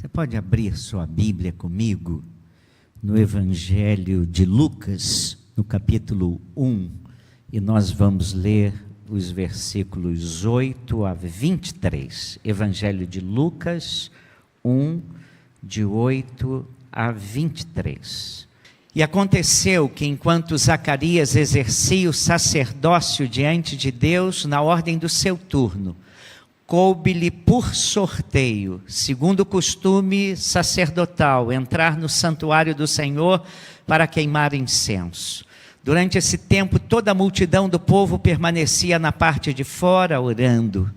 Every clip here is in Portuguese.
Você pode abrir sua Bíblia comigo no Evangelho de Lucas, no capítulo 1, e nós vamos ler os versículos 8 a 23. Evangelho de Lucas 1, de 8 a 23. E aconteceu que, enquanto Zacarias exercia o sacerdócio diante de Deus, na ordem do seu turno, coube-lhe por sorteio, segundo o costume sacerdotal, entrar no santuário do Senhor para queimar incenso. Durante esse tempo, toda a multidão do povo permanecia na parte de fora, orando.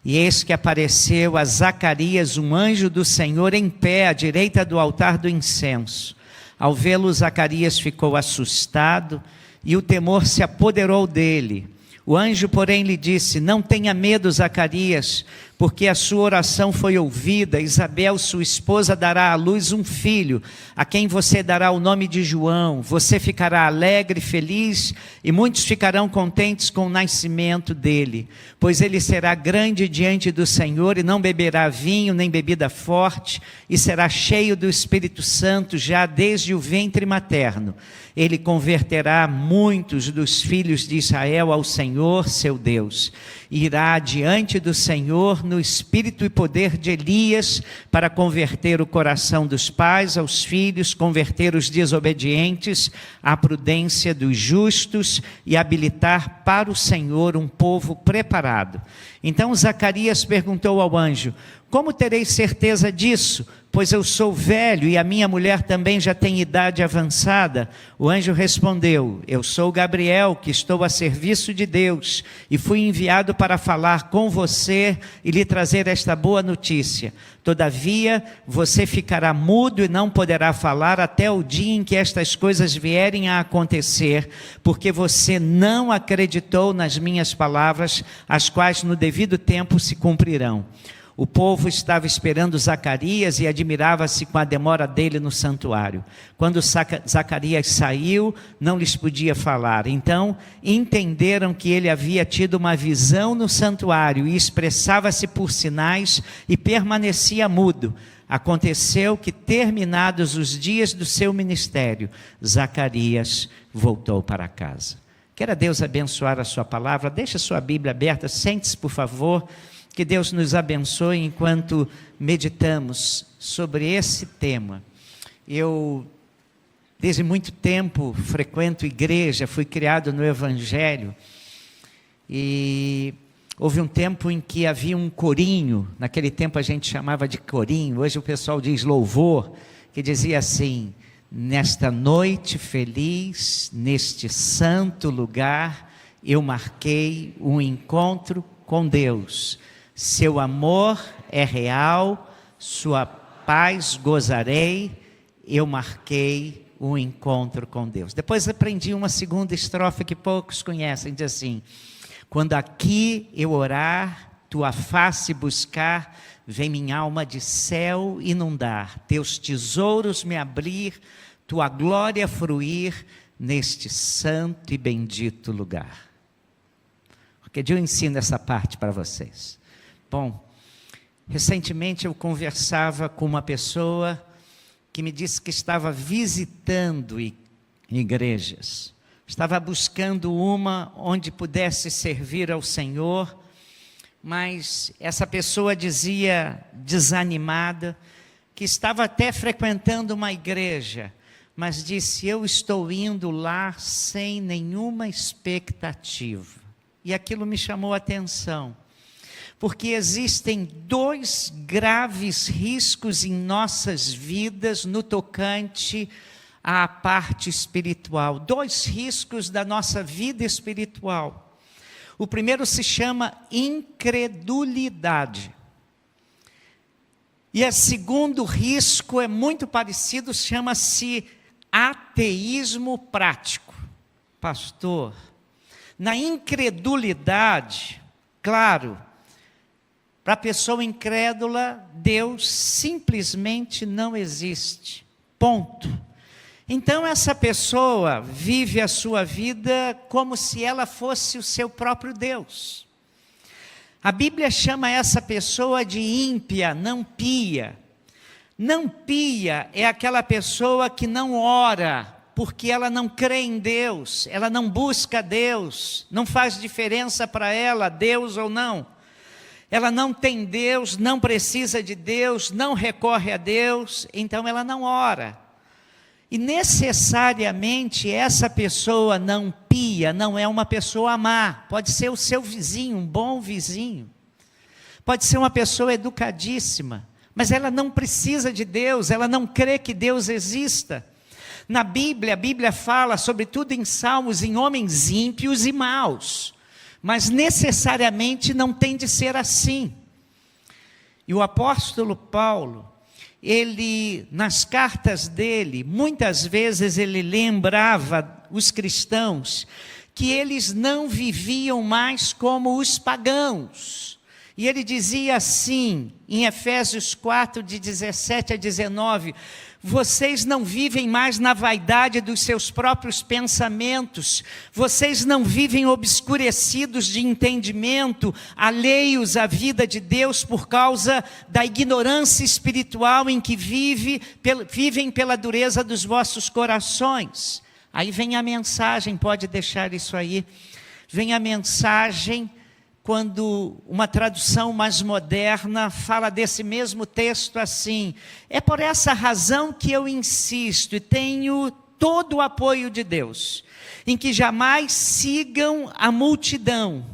E eis que apareceu a Zacarias um anjo do Senhor em pé à direita do altar do incenso. Ao vê-lo, Zacarias ficou assustado e o temor se apoderou dele. O anjo, porém, lhe disse: não tenha medo, Zacarias, porque a sua oração foi ouvida. Isabel, sua esposa, dará à luz um filho, a quem você dará o nome de João. Você ficará alegre e feliz, e muitos ficarão contentes com o nascimento dele, pois ele será grande diante do Senhor, e não beberá vinho nem bebida forte, e será cheio do Espírito Santo já desde o ventre materno. Ele converterá muitos dos filhos de Israel ao Senhor, seu Deus. Irá diante do Senhor no espírito e poder de Elias, para converter o coração dos pais aos filhos, converter os desobedientes à prudência dos justos e habilitar para o Senhor um povo preparado. Então Zacarias perguntou ao anjo: como terei certeza disso? Pois eu sou velho e a minha mulher também já tem idade avançada. O anjo respondeu: eu sou Gabriel, que estou a serviço de Deus, e fui enviado para falar com você e lhe trazer esta boa notícia. Todavia, você ficará mudo e não poderá falar até o dia em que estas coisas vierem a acontecer, porque você não acreditou nas minhas palavras, as quais no devido tempo se cumprirão. O povo estava esperando Zacarias e admirava-se com a demora dele no santuário. Quando Zacarias saiu, não lhes podia falar. Então entenderam que ele havia tido uma visão no santuário e expressava-se por sinais e permanecia mudo. Aconteceu que, terminados os dias do seu ministério, Zacarias voltou para casa. Queira Deus abençoar a sua palavra. Deixe a sua Bíblia aberta, sente-se, por favor. Que Deus nos abençoe enquanto meditamos sobre esse tema. Eu, desde muito tempo, frequento igreja, fui criado no Evangelho, e houve um tempo em que havia um corinho, naquele tempo a gente chamava de corinho, hoje o pessoal diz louvor, que dizia assim: nesta noite feliz, neste santo lugar, eu marquei um encontro com Deus. Seu amor é real, sua paz gozarei, eu marquei um encontro com Deus. Depois aprendi uma segunda estrofe que poucos conhecem, diz assim: quando aqui eu orar, tua face buscar, vem minha alma de céu inundar, teus tesouros me abrir, tua glória fruir, neste santo e bendito lugar. Porque eu ensino essa parte para vocês. Bom, recentemente eu conversava com uma pessoa que me disse que estava visitando igrejas. Estava buscando uma onde pudesse servir ao Senhor, mas essa pessoa dizia, desanimada, que estava até frequentando uma igreja, mas disse: eu estou indo lá sem nenhuma expectativa. E aquilo me chamou a atenção. Porque existem dois graves riscos em nossas vidas no tocante à parte espiritual. Dois riscos da nossa vida espiritual. O primeiro se chama incredulidade. E o segundo risco é muito parecido, chama-se ateísmo prático. Pastor, na incredulidade, claro, para a pessoa incrédula, Deus simplesmente não existe. Ponto. Então essa pessoa vive a sua vida como se ela fosse o seu próprio Deus. A Bíblia chama essa pessoa de ímpia, não pia. Não pia é aquela pessoa que não ora, porque ela não crê em Deus, ela não busca Deus, não faz diferença para ela, Deus ou não. Ela não tem Deus, não precisa de Deus, não recorre a Deus, então ela não ora. E necessariamente essa pessoa não pia, não é uma pessoa má. Pode ser o seu vizinho, um bom vizinho. Pode ser uma pessoa educadíssima, mas ela não precisa de Deus, ela não crê que Deus exista. Na Bíblia, a Bíblia fala, sobretudo em Salmos, em homens ímpios e maus. Mas necessariamente não tem de ser assim. E o apóstolo Paulo, ele, nas cartas dele, muitas vezes ele lembrava os cristãos que eles não viviam mais como os pagãos. E ele dizia assim, em Efésios 4, de 17 a 19, vocês não vivem mais na vaidade dos seus próprios pensamentos, vocês não vivem obscurecidos de entendimento, alheios à vida de Deus por causa da ignorância espiritual em que vivem pela dureza dos vossos corações. Aí vem a mensagem, pode deixar isso aí, vem a mensagem quando uma tradução mais moderna fala desse mesmo texto assim: é por essa razão que eu insisto e tenho todo o apoio de Deus, em que jamais sigam a multidão.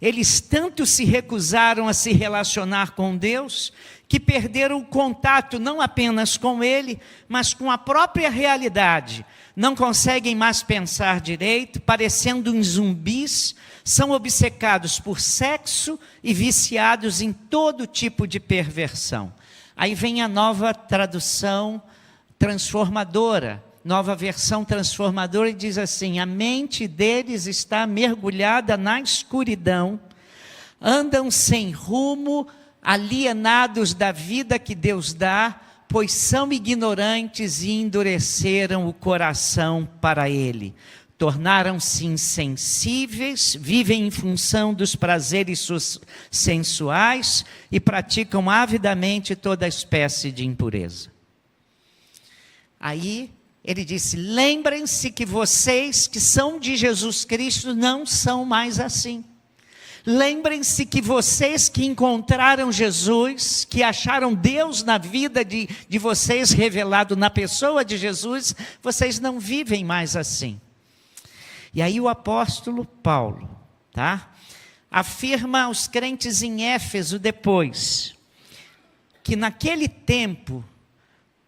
Eles tanto se recusaram a se relacionar com Deus, que perderam o contato não apenas com Ele, mas com a própria realidade. Não conseguem mais pensar direito, parecendo uns zumbis, são obcecados por sexo e viciados em todo tipo de perversão. Aí vem a nova tradução transformadora, nova versão transformadora, e diz assim: a mente deles está mergulhada na escuridão, andam sem rumo, alienados da vida que Deus dá, pois são ignorantes e endureceram o coração para Ele. Tornaram-se insensíveis, vivem em função dos prazeres sensuais e praticam avidamente toda espécie de impureza. Aí ele disse: lembrem-se que vocês que são de Jesus Cristo não são mais assim. Lembrem-se que vocês que encontraram Jesus, que acharam Deus na vida de vocês, revelado na pessoa de Jesus, vocês não vivem mais assim. E aí o apóstolo Paulo, afirma aos crentes em Éfeso depois, que naquele tempo,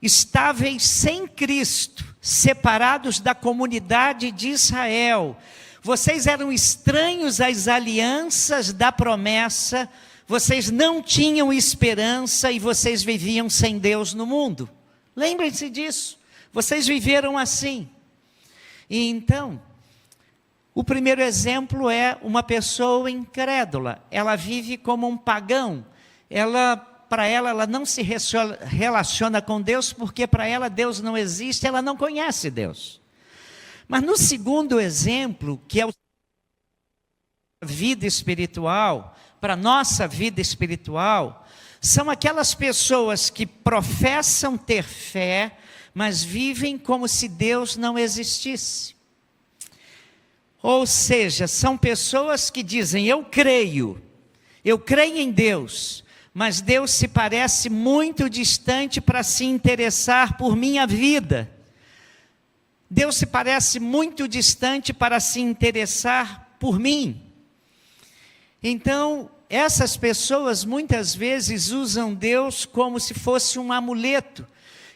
estáveis sem Cristo, separados da comunidade de Israel, vocês eram estranhos às alianças da promessa, vocês não tinham esperança e vocês viviam sem Deus no mundo. Lembrem-se disso, vocês viveram assim. E então, o primeiro exemplo é uma pessoa incrédula, ela vive como um pagão, para ela não se relaciona com Deus, porque para ela Deus não existe, ela não conhece Deus. Mas no segundo exemplo, que é a vida espiritual, para a nossa vida espiritual, são aquelas pessoas que professam ter fé, mas vivem como se Deus não existisse. Ou seja, são pessoas que dizem: eu creio em Deus, mas Deus se parece muito distante para se interessar por minha vida. Deus se parece muito distante para se interessar por mim. Então, essas pessoas muitas vezes usam Deus como se fosse um amuleto,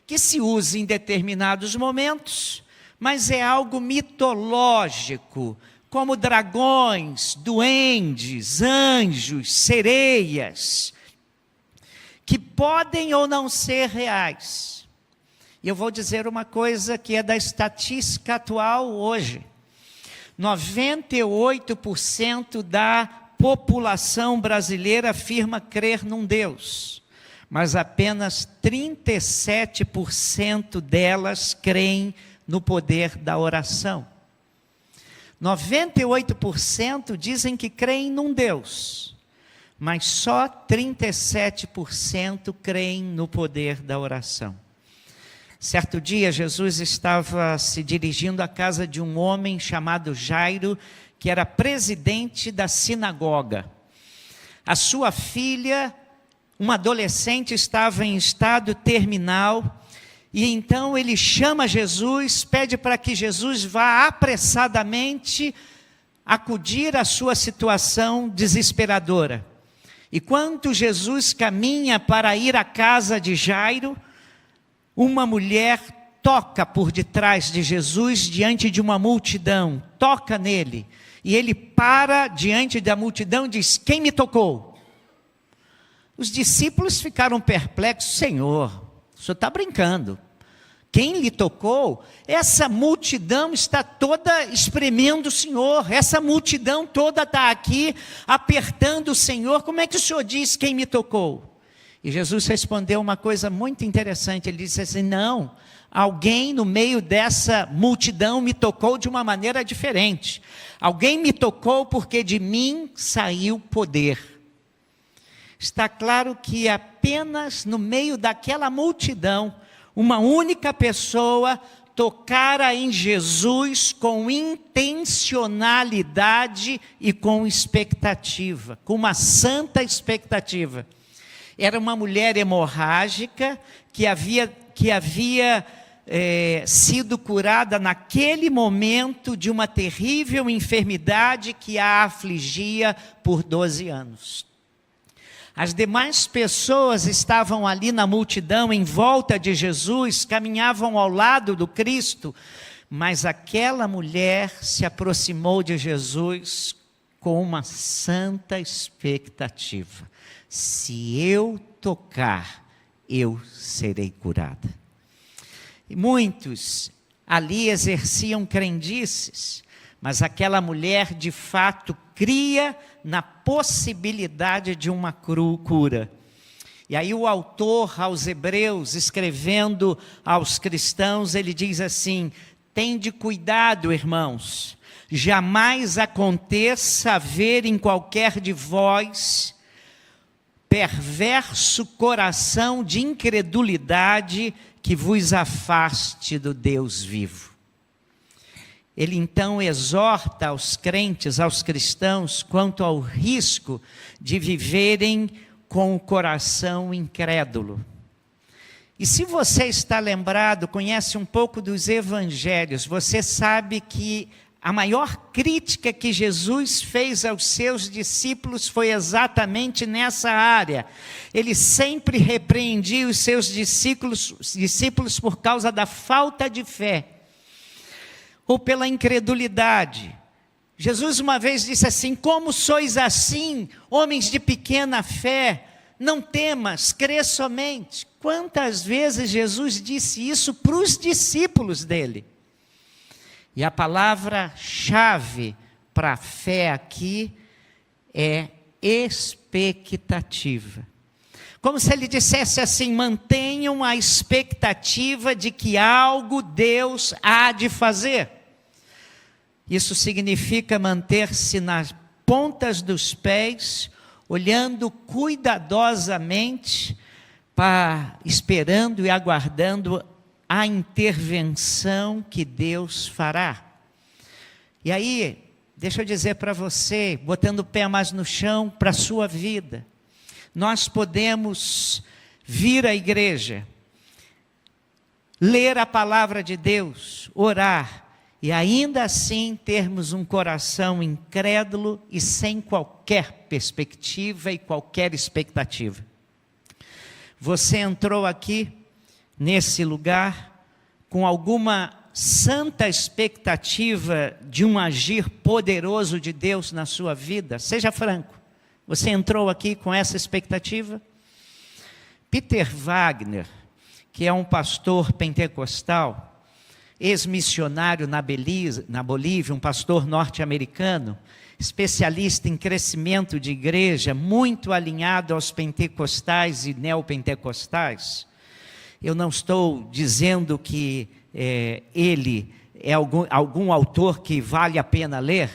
que se usa em determinados momentos, mas é algo mitológico, como dragões, duendes, anjos, sereias, que podem ou não ser reais. E eu vou dizer uma coisa que é da estatística atual hoje. 98% da população brasileira afirma crer num Deus, mas apenas 37% delas creem no poder da oração. 98% dizem que creem num Deus, mas só 37% creem no poder da oração. Certo dia, Jesus estava se dirigindo à casa de um homem chamado Jairo, que era presidente da sinagoga. A sua filha, uma adolescente, estava em estado terminal, e então ele chama Jesus, pede para que Jesus vá apressadamente acudir à sua situação desesperadora. E quando Jesus caminha para ir à casa de Jairo, uma mulher toca por detrás de Jesus diante de uma multidão, toca nele, e ele para diante da multidão e diz: quem me tocou? Os discípulos ficaram perplexos: Senhor, o senhor está brincando. Quem lhe tocou? Essa multidão está toda espremendo o Senhor, essa multidão toda está aqui apertando o Senhor, como é que o Senhor diz quem me tocou? E Jesus respondeu uma coisa muito interessante, ele disse assim: não, alguém no meio dessa multidão me tocou de uma maneira diferente, alguém me tocou porque de mim saiu poder. Está claro que apenas no meio daquela multidão, uma única pessoa tocara em Jesus com intencionalidade e com expectativa, com uma santa expectativa. Era uma mulher hemorrágica que havia sido curada naquele momento de uma terrível enfermidade que a afligia por 12 anos. As demais pessoas estavam ali na multidão, em volta de Jesus, caminhavam ao lado do Cristo, mas aquela mulher se aproximou de Jesus com uma santa expectativa: se eu tocar, eu serei curada. E muitos ali exerciam crendices, mas aquela mulher de fato cria na possibilidade de uma cura. E aí o autor aos Hebreus, escrevendo aos cristãos, ele diz assim: tende cuidado, irmãos, jamais aconteça haver em qualquer de vós perverso coração de incredulidade que vos afaste do Deus vivo. Ele então exorta aos crentes, aos cristãos, quanto ao risco de viverem com o coração incrédulo. E se você está lembrado, conhece um pouco dos evangelhos, você sabe que a maior crítica que Jesus fez aos seus discípulos foi exatamente nessa área. Ele sempre repreendia os seus discípulos por causa da falta de fé, ou pela incredulidade. Jesus uma vez disse assim: como sois assim, homens de pequena fé? Não temas, crê somente. Quantas vezes Jesus disse isso para os discípulos dele? E a palavra-chave para a fé aqui é expectativa. Como se ele dissesse assim: mantenham a expectativa de que algo Deus há de fazer. Isso significa manter-se nas pontas dos pés, olhando cuidadosamente, esperando e aguardando a intervenção que Deus fará. E aí, deixa eu dizer para você, botando o pé mais no chão para a sua vida, nós podemos vir à igreja, ler a palavra de Deus, orar, e ainda assim termos um coração incrédulo e sem qualquer perspectiva e qualquer expectativa. Você entrou aqui, nesse lugar, com alguma santa expectativa de um agir poderoso de Deus na sua vida? Seja franco, você entrou aqui com essa expectativa? Peter Wagner, que é um pastor pentecostal, ex-missionário na Bolívia, um pastor norte-americano, especialista em crescimento de igreja, muito alinhado aos pentecostais e neopentecostais. Eu não estou dizendo que ele é algum autor que vale a pena ler.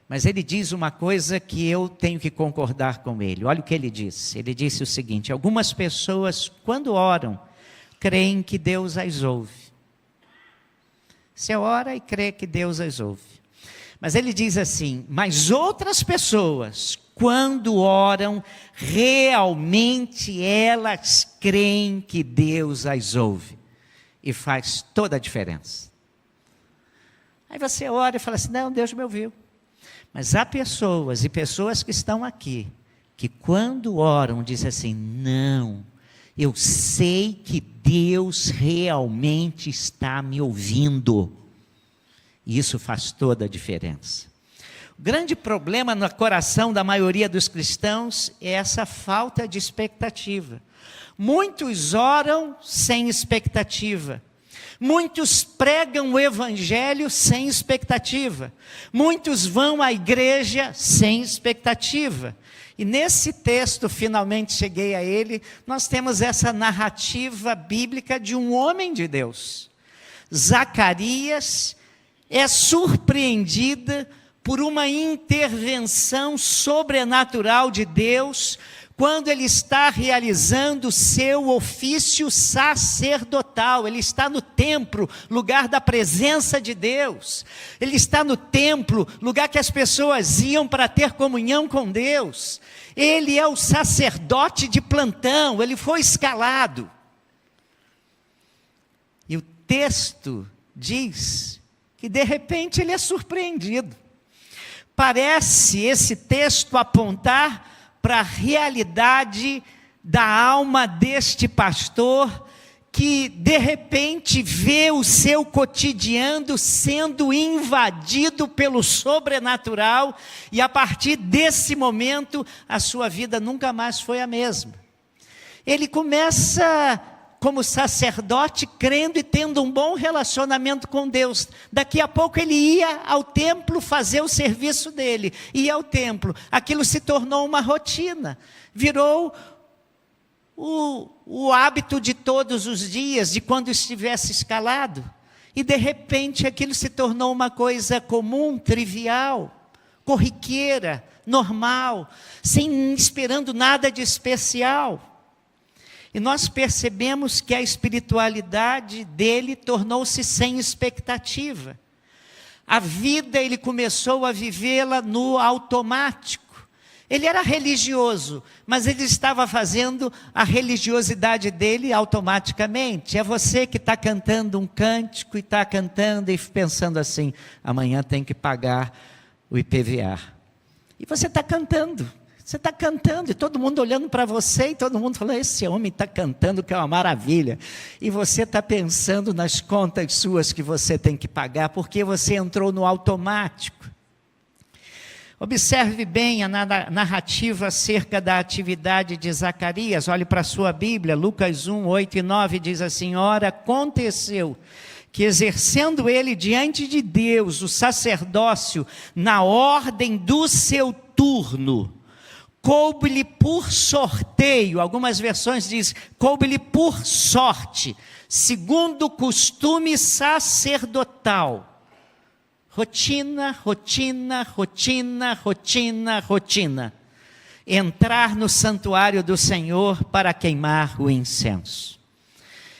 Mas ele diz uma coisa que eu tenho que concordar com ele. Olha o que ele disse. Ele disse o seguinte: algumas pessoas, quando oram, creem que Deus as ouve. Você ora e crê que Deus as ouve. Mas ele diz assim: mas outras pessoas, quando oram, realmente elas creem que Deus as ouve. E faz toda a diferença. Aí você ora e fala assim: não, Deus me ouviu. Mas há pessoas, e pessoas que estão aqui, que quando oram dizem assim: não, eu sei que Deus realmente está me ouvindo. E isso faz toda a diferença. O grande problema no coração da maioria dos cristãos é essa falta de expectativa. Muitos oram sem expectativa. Muitos pregam o evangelho sem expectativa. Muitos vão à igreja sem expectativa. E nesse texto, finalmente cheguei a ele, nós temos essa narrativa bíblica de um homem de Deus. Zacarias é surpreendida por uma intervenção sobrenatural de Deus, quando ele está realizando seu ofício sacerdotal. Ele está no templo, lugar da presença de Deus. Ele está no templo, lugar que as pessoas iam para ter comunhão com Deus. Ele é o sacerdote de plantão, ele foi escalado. E o texto diz que de repente ele é surpreendido. Parece esse texto apontar para a realidade da alma deste pastor, que de repente vê o seu cotidiano sendo invadido pelo sobrenatural, e a partir desse momento a sua vida nunca mais foi a mesma. Ele começa como sacerdote, crendo e tendo um bom relacionamento com Deus. Daqui a pouco ele ia ao templo fazer o serviço dele, ia ao templo. Aquilo se tornou uma rotina, virou o hábito de todos os dias, de quando estivesse escalado. E de repente aquilo se tornou uma coisa comum, trivial, corriqueira, normal, sem esperando nada de especial. E nós percebemos que a espiritualidade dele tornou-se sem expectativa. A vida ele começou a vivê-la no automático. Ele era religioso, mas ele estava fazendo a religiosidade dele automaticamente. É você que está cantando um cântico e está cantando e pensando assim: amanhã tem que pagar o IPVA. E você está cantando. Você está cantando e todo mundo olhando para você e todo mundo falando: esse homem está cantando, que é uma maravilha. E você está pensando nas contas suas que você tem que pagar, porque você entrou no automático. Observe bem a narrativa acerca da atividade de Zacarias. Olhe para a sua Bíblia, Lucas 1, 8 e 9, diz assim: ora, aconteceu que, exercendo ele diante de Deus o sacerdócio na ordem do seu turno, coube-lhe por sorteio, algumas versões dizem, coube-lhe por sorte, segundo o costume sacerdotal. Rotina, rotina, rotina, rotina, rotina. Entrar no santuário do Senhor para queimar o incenso.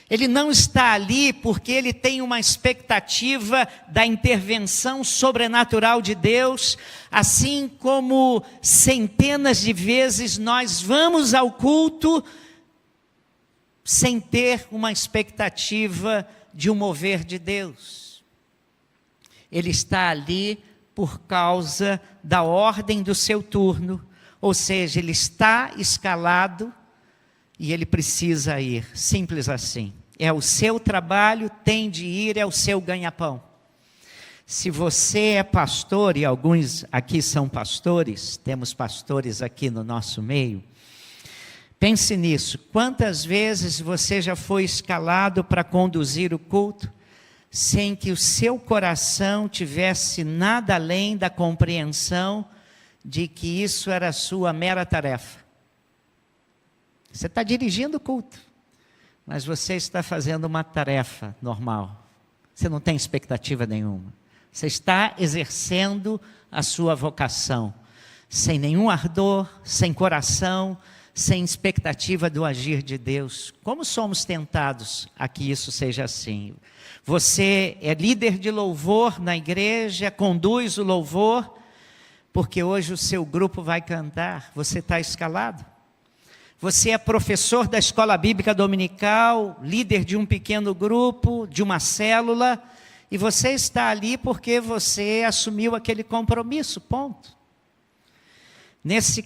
Ele não está ali porque ele tem uma expectativa da intervenção sobrenatural de Deus, assim como centenas de vezes nós vamos ao culto sem ter uma expectativa de um mover de Deus. Ele está ali por causa da ordem do seu turno, ou seja, ele está escalado e ele precisa ir, simples assim. É o seu trabalho, tem de ir, é o seu ganha-pão. Se você é pastor, e alguns aqui são pastores, temos pastores aqui no nosso meio, pense nisso. Quantas vezes você já foi escalado para conduzir o culto, sem que o seu coração tivesse nada além da compreensão de que isso era a sua mera tarefa? Você está dirigindo o culto, mas você está fazendo uma tarefa normal. Você não tem expectativa nenhuma. Você está exercendo a sua vocação, sem nenhum ardor, sem coração, sem expectativa do agir de Deus. Como somos tentados a que isso seja assim? Você é líder de louvor na igreja, conduz o louvor, porque hoje o seu grupo vai cantar, você está escalado. Você é professor da escola bíblica dominical, líder de um pequeno grupo, de uma célula, e você está ali porque você assumiu aquele compromisso, ponto. Nesses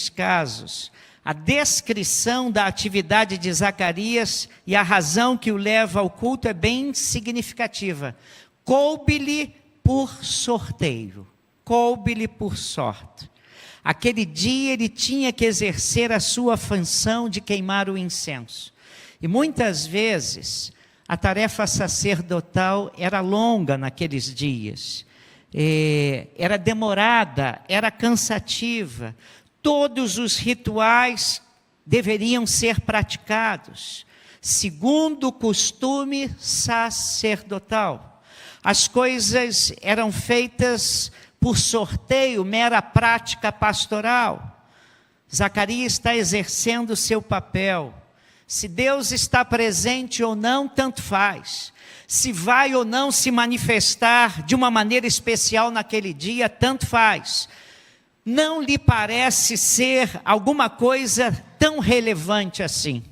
casos, a descrição da atividade de Zacarias e a razão que o leva ao culto é bem significativa. Coube-lhe por sorteio, coube-lhe por sorte. Aquele dia ele tinha que exercer a sua função de queimar o incenso. E muitas vezes a tarefa sacerdotal era longa naqueles dias. Era demorada, era cansativa. Todos os rituais deveriam ser praticados, segundo o costume sacerdotal. As coisas eram feitas por sorteio, mera prática pastoral. Zacarias está exercendo o seu papel. Se Deus está presente ou não, tanto faz. Se vai ou não se manifestar de uma maneira especial naquele dia, tanto faz. Não lhe parece ser alguma coisa tão relevante assim.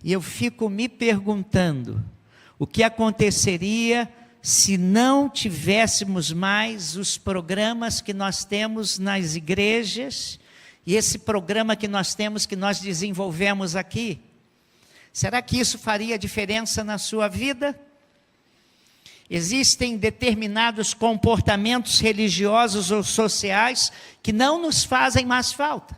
E eu fico me perguntando, o que aconteceria se não tivéssemos mais os programas que nós temos nas igrejas, e esse programa que nós temos, que nós desenvolvemos aqui? Será que isso faria diferença na sua vida? Existem determinados comportamentos religiosos ou sociais que não nos fazem mais falta.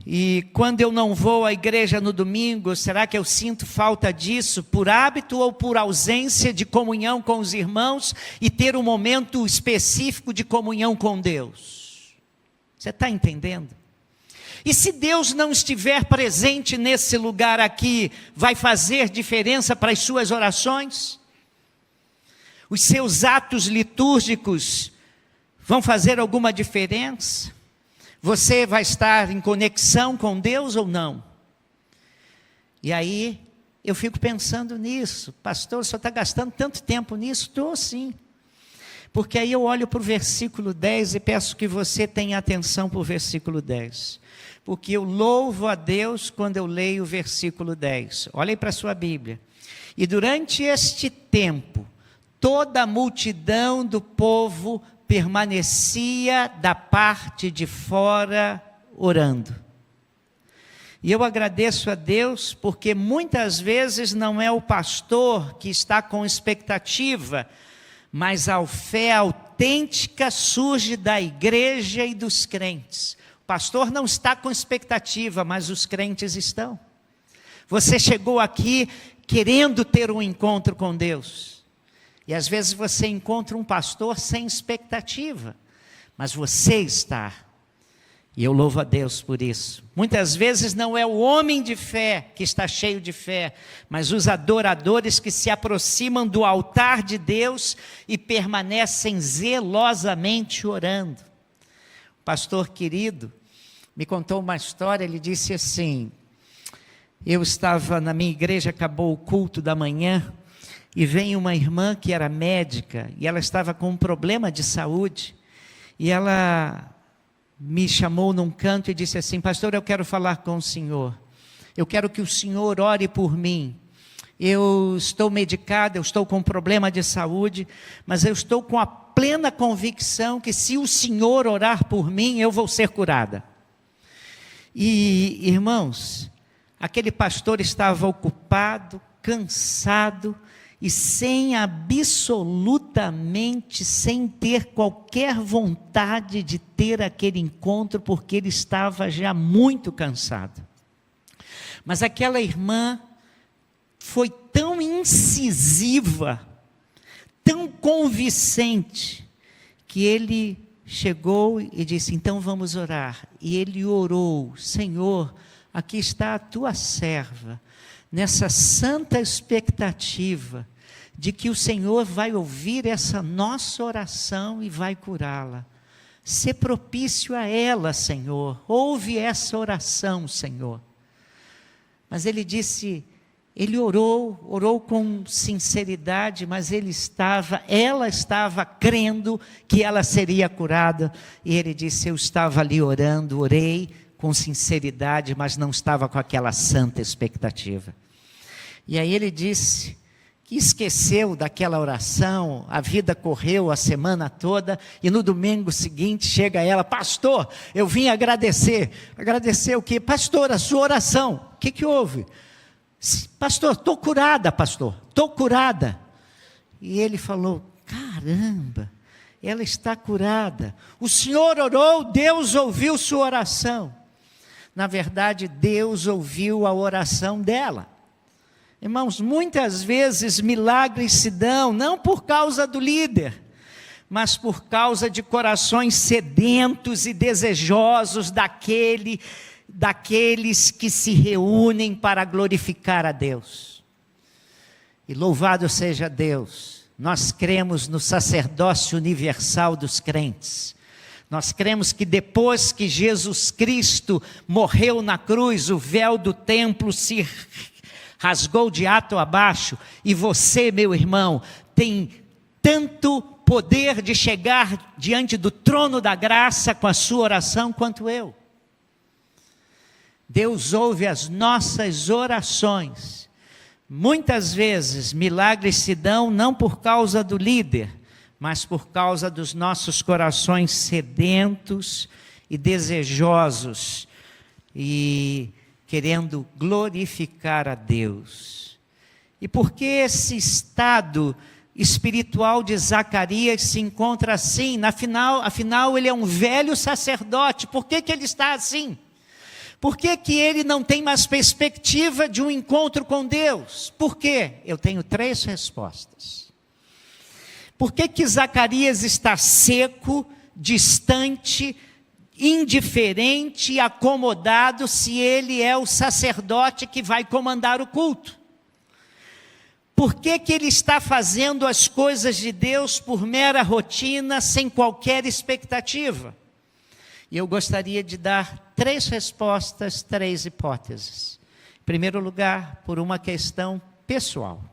E quando eu não vou à igreja no domingo, será que eu sinto falta disso por hábito ou por ausência de comunhão com os irmãos e ter um momento específico de comunhão com Deus? Você está entendendo? E se Deus não estiver presente nesse lugar aqui, vai fazer diferença para as suas orações? Os seus atos litúrgicos vão fazer alguma diferença? Você vai estar em conexão com Deus ou não? E aí, eu fico pensando nisso. Pastor, o senhor está gastando tanto tempo nisso? Estou sim. Porque aí eu olho para o versículo 10 e peço que você tenha atenção para o versículo 10. Porque eu louvo a Deus quando eu leio o versículo 10. Olhem para a sua Bíblia. E durante este tempo, toda a multidão do povo permanecia da parte de fora orando. E eu agradeço a Deus porque muitas vezes não é o pastor que está com expectativa, mas a fé autêntica surge da igreja e dos crentes. O pastor não está com expectativa, mas os crentes estão. Você chegou aqui querendo ter um encontro com Deus. E às vezes você encontra um pastor sem expectativa, mas você está. E eu louvo a Deus por isso. Muitas vezes não é o homem de fé que está cheio de fé, mas os adoradores que se aproximam do altar de Deus e permanecem zelosamente orando. O pastor querido me contou uma história, ele disse assim: eu estava na minha igreja, acabou o culto da manhã, e vem uma irmã que era médica, e ela estava com um problema de saúde, e ela me chamou num canto e disse assim: pastor, eu quero falar com o senhor, eu quero que o senhor ore por mim, eu estou medicada, eu estou com um problema de saúde, mas eu estou com a plena convicção que se o senhor orar por mim, eu vou ser curada. E irmãos, aquele pastor estava ocupado, cansado, e sem ter qualquer vontade de ter aquele encontro, porque ele estava já muito cansado. Mas aquela irmã foi tão incisiva, tão convincente, que ele chegou e disse: então vamos orar. E ele orou: Senhor, aqui está a tua serva, nessa santa expectativa de que o Senhor vai ouvir essa nossa oração e vai curá-la. Sê propício a ela, Senhor. Ouve essa oração, Senhor. Mas ele disse, ele orou com sinceridade, mas ela estava crendo que ela seria curada. E ele disse, eu estava ali orando, orei com sinceridade, mas não estava com aquela santa expectativa. E aí ele disse que esqueceu daquela oração, a vida correu a semana toda, e no domingo seguinte chega ela, pastor, eu vim agradecer. Agradecer o quê? Pastor, a sua oração. O que houve? Pastor, estou curada, pastor, estou curada. E ele falou, caramba, ela está curada. O Senhor orou, Deus ouviu sua oração. Na verdade, Deus ouviu a oração dela. Irmãos, muitas vezes milagres se dão, não por causa do líder, mas por causa de corações sedentos e desejosos daqueles que se reúnem para glorificar a Deus. E louvado seja Deus, nós cremos no sacerdócio universal dos crentes. Nós cremos que depois que Jesus Cristo morreu na cruz, o véu do templo se rasgou de alto a baixo, e você, meu irmão, tem tanto poder de chegar diante do trono da graça com a sua oração quanto eu. Deus ouve as nossas orações. Muitas vezes milagres se dão não por causa do líder, mas por causa dos nossos corações sedentos e desejosos e querendo glorificar a Deus. E por que esse estado espiritual de Zacarias se encontra assim? Afinal ele é um velho sacerdote. Por que ele está assim? Por que ele não tem mais perspectiva de um encontro com Deus? Por quê? Eu tenho 3 respostas. Por que Zacarias está seco, distante, indiferente e acomodado se ele é o sacerdote que vai comandar o culto? Por que ele está fazendo as coisas de Deus por mera rotina, sem qualquer expectativa? E eu gostaria de dar 3 respostas, 3 hipóteses. Em primeiro lugar, por uma questão pessoal.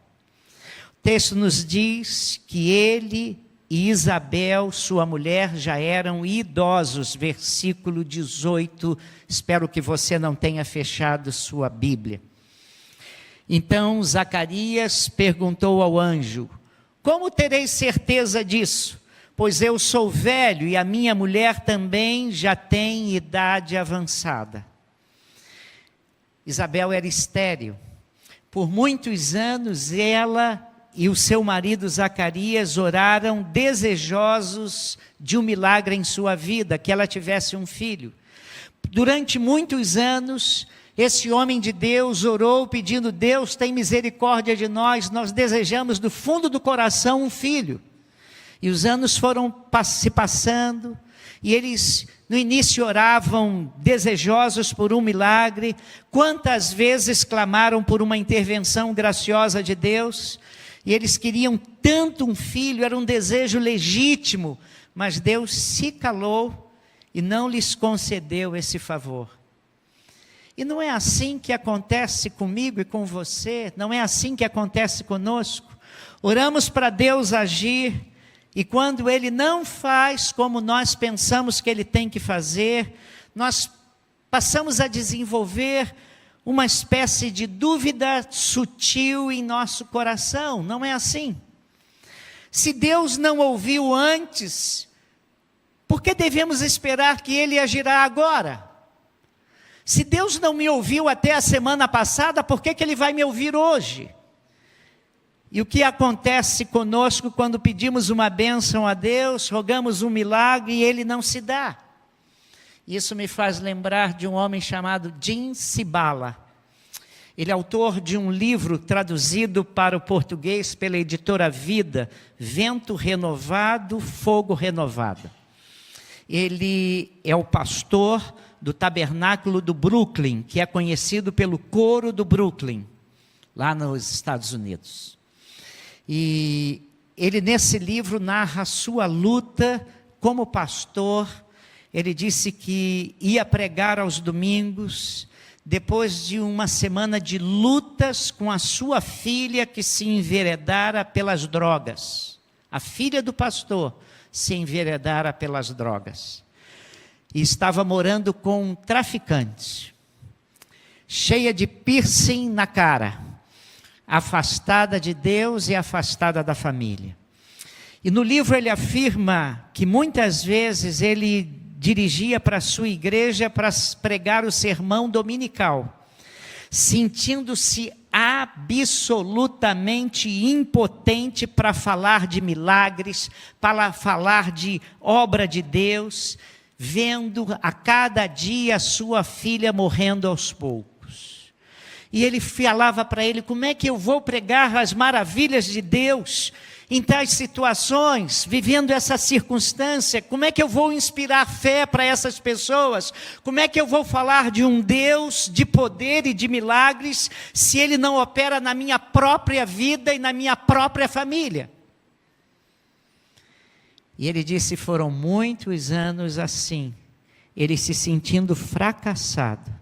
O texto nos diz que ele e Isabel, sua mulher, já eram idosos, versículo 18, espero que você não tenha fechado sua Bíblia. Então Zacarias perguntou ao anjo, como terei certeza disso? Pois eu sou velho e a minha mulher também já tem idade avançada. Isabel era estéril. Por muitos anos ela e o seu marido Zacarias oraram desejosos de um milagre em sua vida, que ela tivesse um filho. Durante muitos anos, esse homem de Deus orou pedindo, Deus tem misericórdia de nós desejamos do fundo do coração um filho. E os anos foram se passando, e eles no início oravam desejosos por um milagre. Quantas vezes clamaram por uma intervenção graciosa de Deus? E eles queriam tanto um filho, era um desejo legítimo, mas Deus se calou e não lhes concedeu esse favor. E não é assim que acontece comigo e com você, não é assim que acontece conosco. Oramos para Deus agir, e quando Ele não faz como nós pensamos que Ele tem que fazer, nós passamos a desenvolver uma espécie de dúvida sutil em nosso coração. Não é assim. Se Deus não ouviu antes, por que devemos esperar que Ele agirá agora? Se Deus não me ouviu até a semana passada, por que Ele vai me ouvir hoje? E o que acontece conosco quando pedimos uma bênção a Deus, rogamos um milagre e Ele não se dá? Isso me faz lembrar de um homem chamado Jim Cymbala. Ele é autor de um livro traduzido para o português pela editora Vida, Vento Renovado, Fogo Renovado. Ele é o pastor do Tabernáculo do Brooklyn, que é conhecido pelo Coro do Brooklyn, lá nos Estados Unidos. E ele nesse livro narra a sua luta como pastor. Ele disse que ia pregar aos domingos, depois de uma semana de lutas com a sua filha que se enveredara pelas drogas. A filha do pastor se enveredara pelas drogas. E estava morando com um traficante, cheia de piercing na cara, afastada de Deus e afastada da família. E no livro ele afirma que muitas vezes ele dirigia para a sua igreja para pregar o sermão dominical, sentindo-se absolutamente impotente para falar de milagres, para falar de obra de Deus, vendo a cada dia a sua filha morrendo aos poucos. E ele falava para ele: como é que eu vou pregar as maravilhas de Deus em tais situações, vivendo essa circunstância? Como é que eu vou inspirar fé para essas pessoas? Como é que eu vou falar de um Deus de poder e de milagres, se Ele não opera na minha própria vida e na minha própria família? E ele disse: foram muitos anos assim, ele se sentindo fracassado,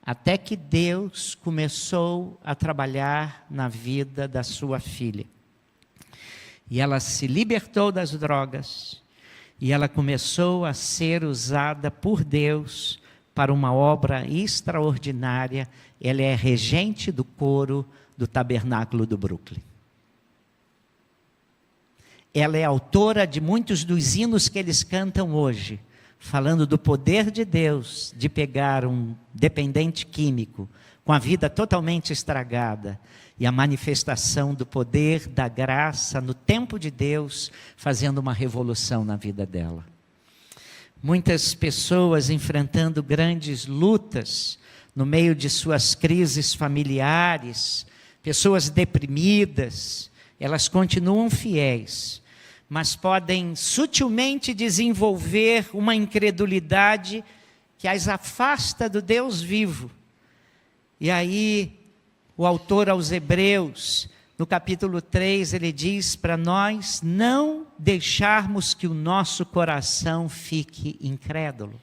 até que Deus começou a trabalhar na vida da sua filha. E ela se libertou das drogas, e ela começou a ser usada por Deus para uma obra extraordinária. Ela é regente do coro do Tabernáculo do Brooklyn. Ela é autora de muitos dos hinos que eles cantam hoje, falando do poder de Deus de pegar um dependente químico com a vida totalmente estragada e a manifestação do poder da graça no tempo de Deus, fazendo uma revolução na vida dela. Muitas pessoas enfrentando grandes lutas no meio de suas crises familiares, pessoas deprimidas, elas continuam fiéis, mas podem sutilmente desenvolver uma incredulidade que as afasta do Deus vivo. E aí, o autor aos Hebreus, no capítulo 3, ele diz para nós não deixarmos que o nosso coração fique incrédulo.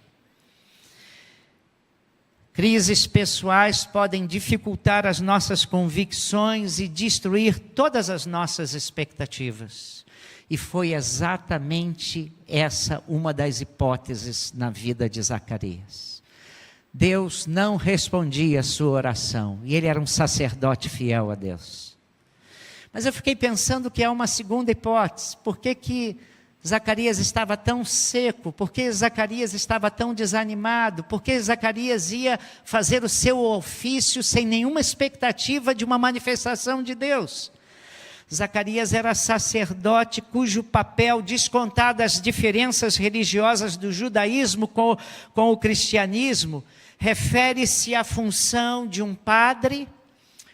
Crises pessoais podem dificultar as nossas convicções e destruir todas as nossas expectativas. E foi exatamente essa uma das hipóteses na vida de Zacarias. Deus não respondia a sua oração, e ele era um sacerdote fiel a Deus. Mas eu fiquei pensando que há uma segunda hipótese. Por que Zacarias estava tão seco? Por que Zacarias estava tão desanimado? Por que Zacarias ia fazer o seu ofício sem nenhuma expectativa de uma manifestação de Deus? Zacarias era sacerdote cujo papel, descontadas as diferenças religiosas do judaísmo com o cristianismo, refere-se à função de um padre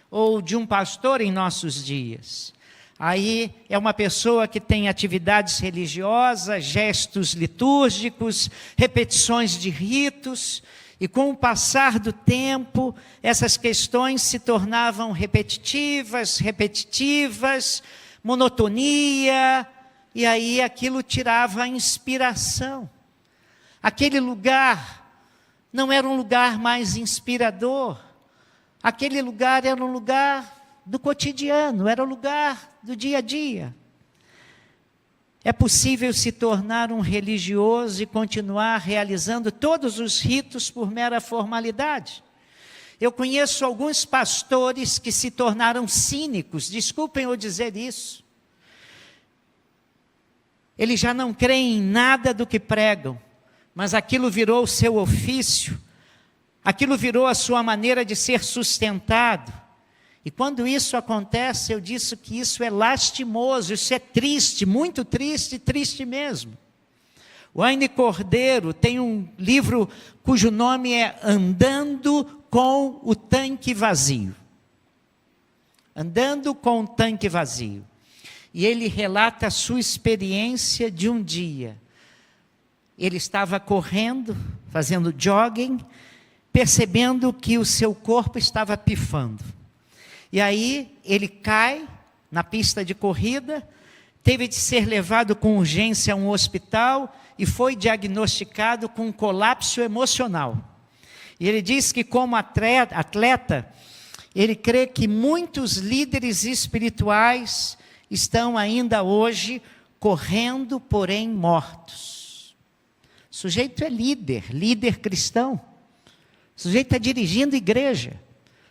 ou de um pastor em nossos dias. Aí é uma pessoa que tem atividades religiosas, gestos litúrgicos, repetições de ritos, e com o passar do tempo, essas questões se tornavam repetitivas, monotonia, e aí aquilo tirava a inspiração. Aquele lugar não era um lugar mais inspirador, aquele lugar era um lugar do cotidiano, era o lugar do dia a dia. É possível se tornar um religioso e continuar realizando todos os ritos por mera formalidade. Eu conheço alguns pastores que se tornaram cínicos, desculpem eu dizer isso. Eles já não creem em nada do que pregam, mas aquilo virou o seu ofício, aquilo virou a sua maneira de ser sustentado. E quando isso acontece, eu disse que isso é lastimoso, isso é triste, muito triste, triste mesmo. O Wayne Cordeiro tem um livro cujo nome é Andando com o Tanque Vazio. Andando com o Tanque Vazio. E ele relata a sua experiência de um dia. Ele estava correndo, fazendo jogging, percebendo que o seu corpo estava pifando. E aí ele cai na pista de corrida, teve de ser levado com urgência a um hospital e foi diagnosticado com um colapso emocional. E ele diz que como atleta, ele crê que muitos líderes espirituais estão ainda hoje correndo, porém mortos. O sujeito é líder cristão. O sujeito está dirigindo igreja.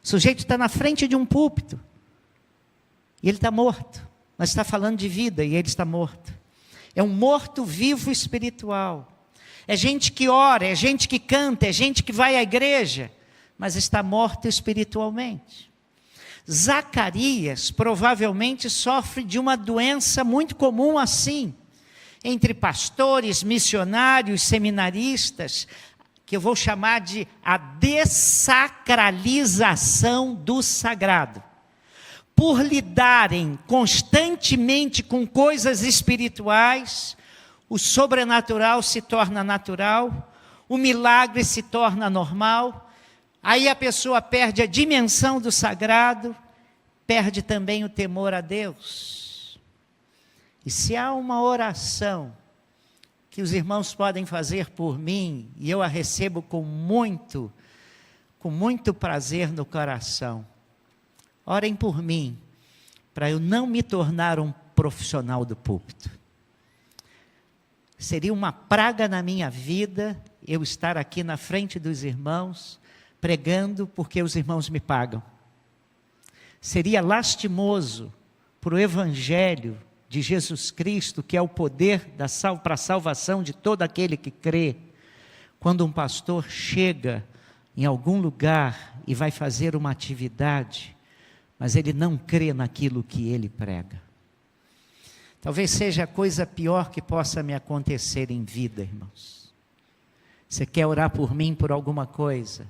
O sujeito está na frente de um púlpito. E ele está morto. Nós está falando de vida e ele está morto. É um morto-vivo espiritual. É gente que ora, é gente que canta, é gente que vai à igreja, mas está morto espiritualmente. Zacarias provavelmente sofre de uma doença muito comum assim, entre pastores, missionários, seminaristas, que eu vou chamar de a dessacralização do sagrado. Por lidarem constantemente com coisas espirituais, o sobrenatural se torna natural, o milagre se torna normal, aí a pessoa perde a dimensão do sagrado, perde também o temor a Deus. E se há uma oração que os irmãos podem fazer por mim, e eu a recebo com muito prazer no coração, orem por mim, para eu não me tornar um profissional do púlpito. Seria uma praga na minha vida eu estar aqui na frente dos irmãos, pregando porque os irmãos me pagam. Seria lastimoso para o Evangelho de Jesus Cristo, que é o poder para a salvação de todo aquele que crê, quando um pastor chega em algum lugar e vai fazer uma atividade, mas ele não crê naquilo que ele prega. Talvez seja a coisa pior que possa me acontecer em vida, irmãos. Você quer orar por mim por alguma coisa?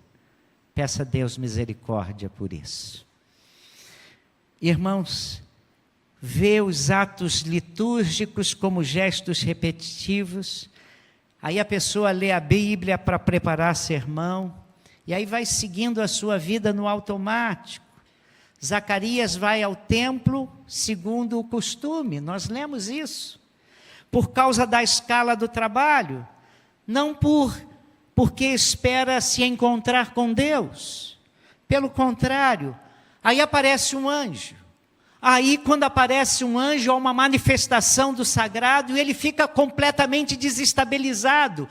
Peça a Deus misericórdia por isso. Irmãos, vê os atos litúrgicos como gestos repetitivos, aí a pessoa lê a Bíblia para preparar sermão, e aí vai seguindo a sua vida no automático. Zacarias vai ao templo segundo o costume, nós lemos isso, por causa da escala do trabalho, não porque espera se encontrar com Deus, pelo contrário, aí aparece um anjo. Aí quando aparece um anjo, há uma manifestação do sagrado e ele fica completamente desestabilizado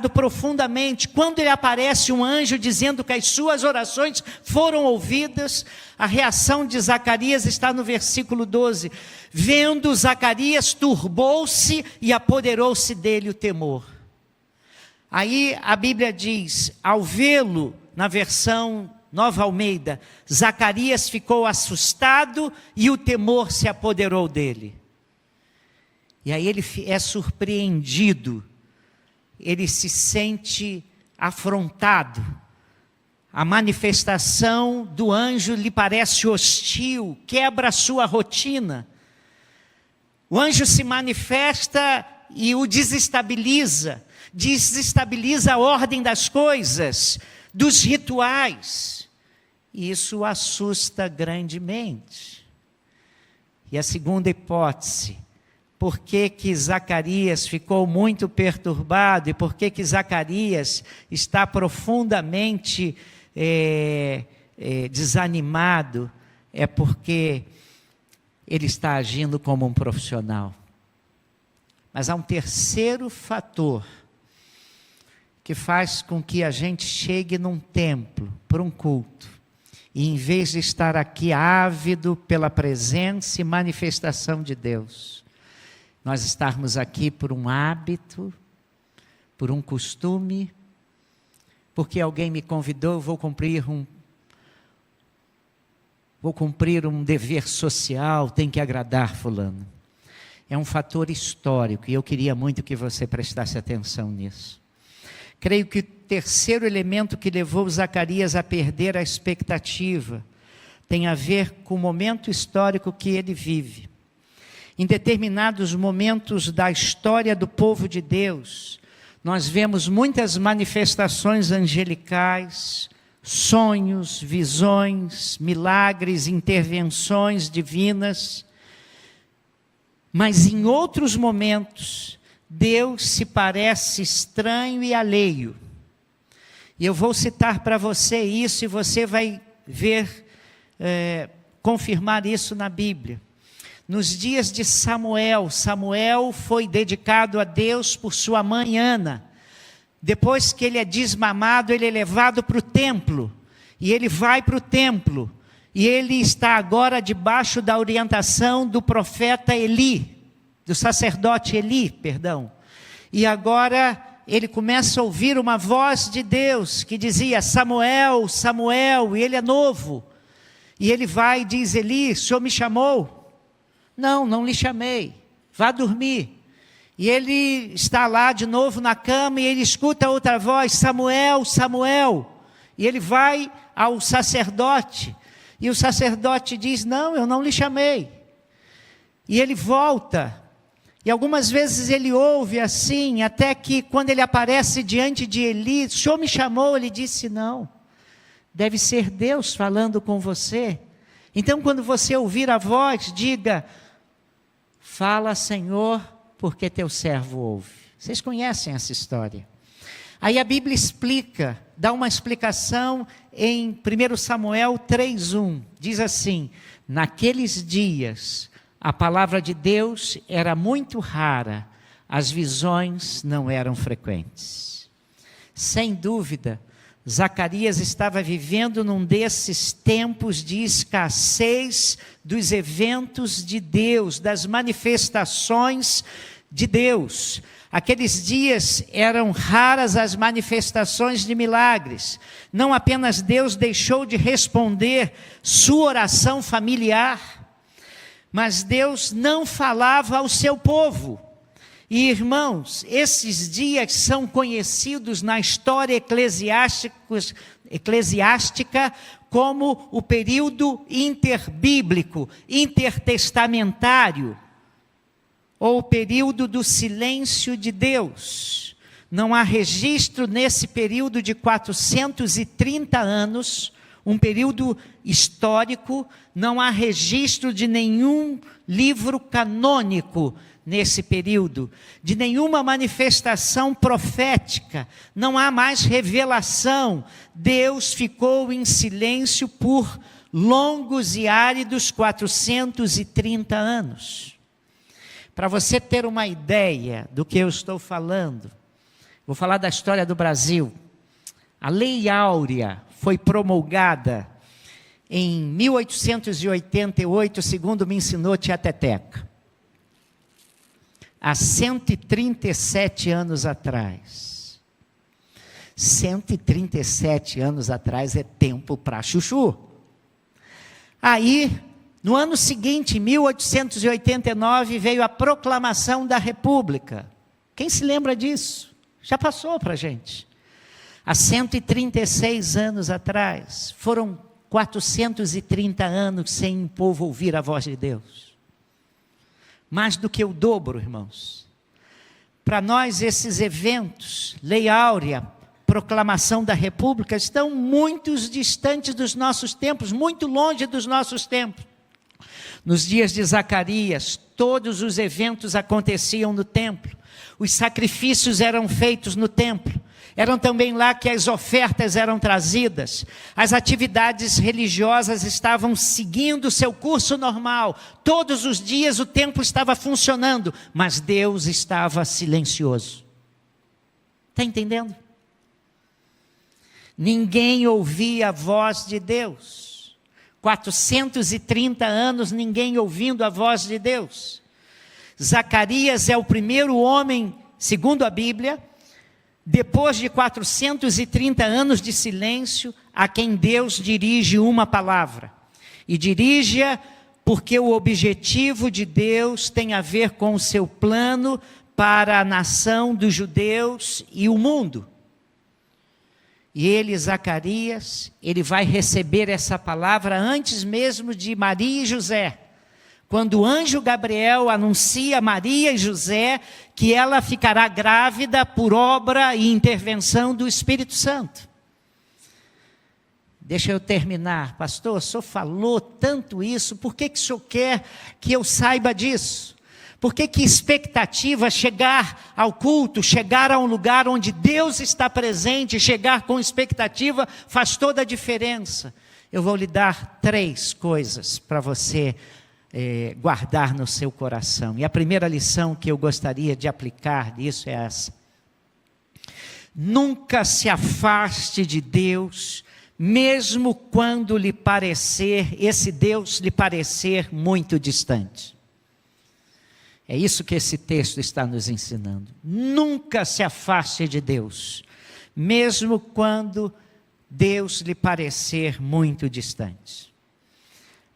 profundamente. Quando ele aparece um anjo dizendo que as suas orações foram ouvidas, a reação de Zacarias está no versículo 12. Vendo Zacarias, turbou-se e apoderou-se dele o temor. Aí a Bíblia diz, ao vê-lo, na versão Nova Almeida, Zacarias ficou assustado e o temor se apoderou dele. E aí ele é surpreendido, ele se sente afrontado. A manifestação do anjo lhe parece hostil, quebra a sua rotina. O anjo se manifesta e o desestabiliza a ordem das coisas, dos rituais. E isso o assusta grandemente. E a segunda hipótese, por que Zacarias ficou muito perturbado e por que Zacarias está profundamente desanimado, é porque ele está agindo como um profissional. Mas há um terceiro fator que faz com que a gente chegue num templo, para um culto, e em vez de estar aqui ávido pela presença e manifestação de Deus, nós estarmos aqui por um hábito, por um costume, porque alguém me convidou, vou cumprir um dever social, tem que agradar fulano. É um fator histórico e eu queria muito que você prestasse atenção nisso. Creio que o terceiro elemento que levou Zacarias a perder a expectativa tem a ver com o momento histórico que ele vive. Em determinados momentos da história do povo de Deus, nós vemos muitas manifestações angelicais sonhos, visões, milagres, intervenções divinas. Mas em outros momentos, Deus se parece estranho e alheio. E eu vou citar para você isso e você vai ver, confirmar isso na Bíblia. Nos dias de Samuel, Samuel foi dedicado a Deus por sua mãe Ana. Depois que ele é desmamado, ele é levado para o templo. E ele vai para o templo. E ele está agora debaixo da orientação do profeta Eli, do sacerdote Eli, perdão. E agora ele começa a ouvir uma voz de Deus que dizia: Samuel, Samuel, e ele é novo. E ele vai e diz: Eli, o senhor me chamou? Não, não lhe chamei, vá dormir. E ele está lá de novo na cama e ele escuta outra voz: Samuel, Samuel. E ele vai ao sacerdote e o sacerdote diz: não, eu não lhe chamei. E ele volta. E algumas vezes ele ouve assim, até que quando ele aparece diante de Eli: o senhor me chamou? Ele disse: não, deve ser Deus falando com você. Então quando você ouvir a voz, diga: fala, Senhor, porque teu servo ouve. Vocês conhecem essa história. Aí a Bíblia explica, dá uma explicação em 1 Samuel 3:1. Diz assim: naqueles dias a palavra de Deus era muito rara, as visões não eram frequentes. Sem dúvida, Zacarias estava vivendo num desses tempos de escassez dos eventos de Deus, das manifestações de Deus. Aqueles dias eram raras as manifestações de milagres. Não apenas Deus deixou de responder sua oração familiar, mas Deus não falava ao seu povo. E irmãos, esses dias são conhecidos na história eclesiástica como o período interbíblico, intertestamentário, ou o período do silêncio de Deus. Não há registro nesse período de 430 anos, um período histórico, não há registro de nenhum livro canônico nesse período, de nenhuma manifestação profética, não há mais revelação. Deus ficou em silêncio por longos e áridos 430 anos. Para você ter uma ideia do que eu estou falando, vou falar da história do Brasil. A Lei Áurea foi promulgada em 1888, segundo me ensinou tia Teteca. Há 137 anos atrás. 137 anos atrás é tempo para chuchu. Aí, no ano seguinte, em 1889, veio a proclamação da República. Quem se lembra disso? Já passou para a gente. Há 136 anos atrás, foram 430 anos sem o povo ouvir a voz de Deus. Mais do que o dobro, irmãos. Para nós, esses eventos, Lei Áurea, proclamação da República, estão muito distantes dos nossos tempos, muito longe dos nossos tempos. Nos dias de Zacarias, todos os eventos aconteciam no templo. Os sacrifícios eram feitos no templo. Eram também lá que as ofertas eram trazidas. As atividades religiosas estavam seguindo o seu curso normal. Todos os dias o templo estava funcionando, mas Deus estava silencioso. Está entendendo? Ninguém ouvia a voz de Deus. 430 anos ninguém ouvindo a voz de Deus. Zacarias é o primeiro homem, segundo a Bíblia, depois de 430 anos de silêncio, a quem Deus dirige uma palavra. E dirige-a porque o objetivo de Deus tem a ver com o seu plano para a nação dos judeus e o mundo. E ele, Zacarias, ele vai receber essa palavra antes mesmo de Maria e José. Quando o anjo Gabriel anuncia a Maria e José que ela ficará grávida por obra e intervenção do Espírito Santo. Deixa eu terminar. Pastor, o senhor falou tanto isso, por que o senhor quer que eu saiba disso? Por que expectativa chegar ao culto, chegar a um lugar onde Deus está presente, chegar com expectativa faz toda a diferença? Eu vou lhe dar 3 coisas para você guardar no seu coração. E a primeira lição que eu gostaria de aplicar disso é essa. Nunca se afaste de Deus, mesmo quando esse Deus lhe parecer muito distante. É isso que esse texto está nos ensinando. Nunca se afaste de Deus, mesmo quando Deus lhe parecer muito distante.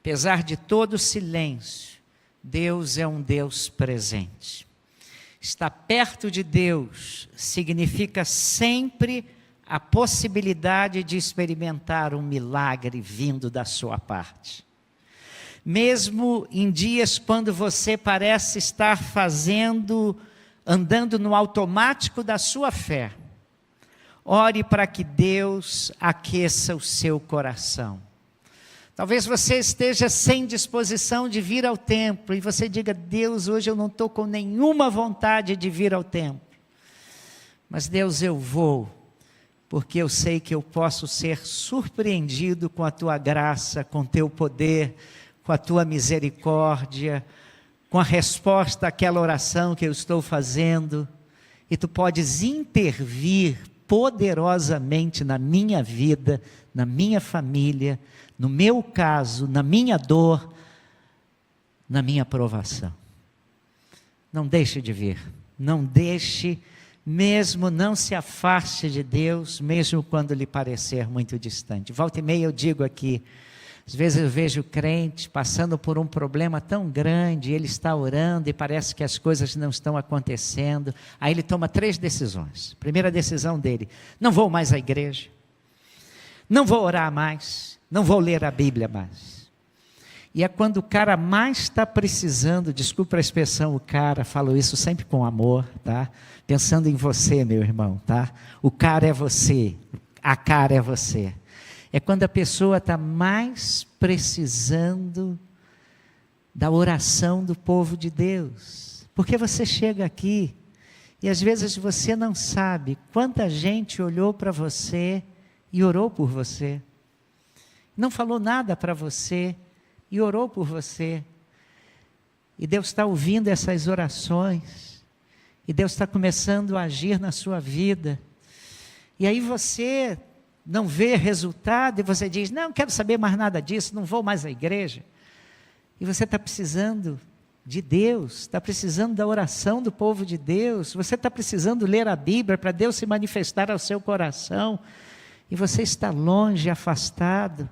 Apesar de todo o silêncio, Deus é um Deus presente. Estar perto de Deus significa sempre a possibilidade de experimentar um milagre vindo da sua parte. Mesmo em dias quando você parece estar andando no automático da sua fé, ore para que Deus aqueça o seu coração. Talvez você esteja sem disposição de vir ao templo e você diga: Deus, hoje eu não estou com nenhuma vontade de vir ao templo. Mas Deus, eu vou, porque eu sei que eu posso ser surpreendido com a tua graça, com o teu poder, com a tua misericórdia, com a resposta àquela oração que eu estou fazendo. E tu podes intervir poderosamente na minha vida, na minha família, no meu caso, na minha dor, na minha provação. Não deixe de vir, não deixe, mesmo não se afaste de Deus, mesmo quando lhe parecer muito distante. Volta e meia eu digo aqui, às vezes eu vejo crente passando por um problema tão grande, ele está orando e parece que as coisas não estão acontecendo, aí ele toma 3 decisões. Primeira decisão dele: não vou mais à igreja, não vou orar mais, não vou ler a Bíblia mais. E é quando o cara mais está precisando, desculpa a expressão, o cara, falo isso sempre com amor, tá? Pensando em você, meu irmão, tá? O cara é você, a cara é você. É quando a pessoa está mais precisando da oração do povo de Deus. Porque você chega aqui e às vezes você não sabe quanta gente olhou para você e orou por você. Não falou nada para você e orou por você. E Deus está ouvindo essas orações. E Deus está começando a agir na sua vida. E aí você não vê resultado e você diz: não quero saber mais nada disso, não vou mais à igreja. E você está precisando de Deus, está precisando da oração do povo de Deus, você está precisando ler a Bíblia para Deus se manifestar ao seu coração. E você está longe, afastado.